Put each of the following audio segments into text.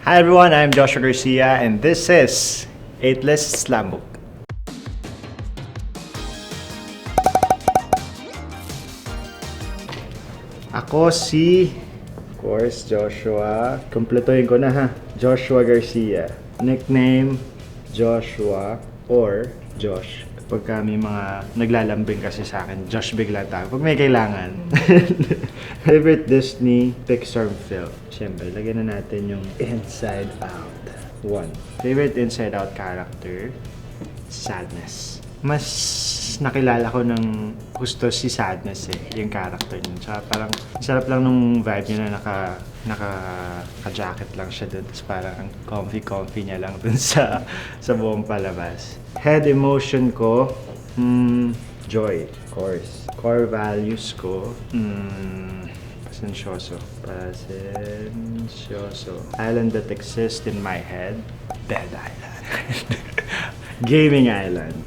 Hi everyone, I'm Joshua Garcia and this is Eightless Slam Book. Ako si, of course, Joshua. Kumpletuhin ko na ha. Joshua Garcia. Nickname, Joshua or Josh. Kapag kami mga naglalambing kasi sa akin, Josh bigla tayo. Pag may kailangan. Favorite Disney Pixar film? Siyempre, lagyan na natin yung Inside Out. 1. Favorite Inside Out character? Sadness. Mas nakilala ko ng gusto si Sadness yung character niya. Tsaka parang sarap lang nung vibe niya na naka-jacket lang siya dun. Tapos parang ang comfy niya lang dun sa buong palabas. Head emotion ko, joy, of course. Core values ko, pasensyoso. Island that exists in my head, Dead Island. Gaming Island.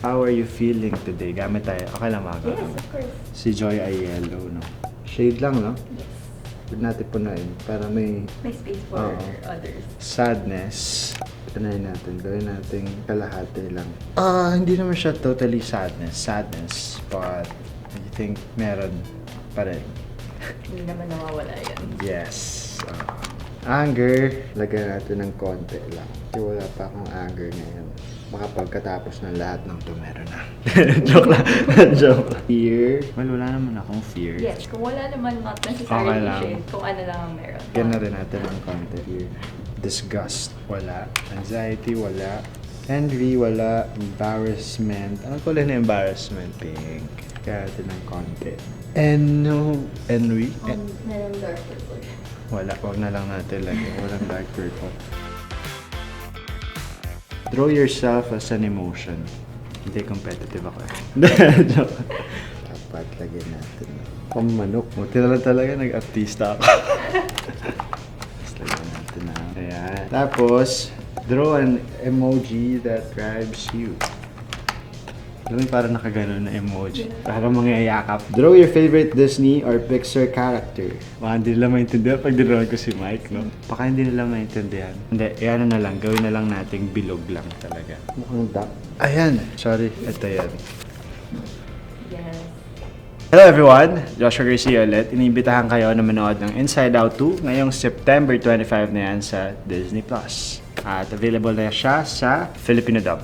How are you feeling today? Gamit tayo. Okay lang mga Yes, of course. Si Joy ay yellow, no? Shade lang, no? Pwede natin punain para may May space for others. sadness. Punain natin. Gawin natin kalahati lang. Hindi naman siya totally sadness. But I think meron pa rin. Hindi naman nawawala yan. Yes. Anger, lagyan natin ng konti lang. Kasi wala pa akong anger ngayon. Baka pagkatapos ng lahat ng to, meron na. Joke lang. Fear. Well, wala naman akong fear. Yes, kung wala naman, not Okay necessarily lang. shade. Kung ano lang ang meron. Lagyan na rin natin ng konti. Fear. Disgust, wala. Anxiety, wala. Envy, wala. Embarrassment. Anong kulay na embarrassment? Pink. Kaya natin ng konti. Envy? Meron dark purple. Wala, wag na lang natin lagyan. Walang dark purple. Draw yourself as an emotion. Hindi competitive ako Joke. Dapat lagyan natin. Pamanok mo. Tinala talaga nag-artista ako. Tapos lagyan natin na. Ayan. Tapos, draw an emoji that describes you. Alam mo, parang nakaganon na emoji. Parang mangyayakap. Draw your favorite Disney or Pixar character. Baka hindi nila maintindihan pag dinawan ko si Mike, no? Baka hindi nila maintindihan. Hindi, yan na lang. Gawin na lang nating bilog lang talaga. Mukhang duck. Ayan. Sorry. Ito yan. Yes. Hello everyone! Joshua Garcia ulit. Iniimbitahan kayo na manood ng Inside Out 2 ngayong September 25 na yan sa Disney+. At available na siya sa Filipino dub.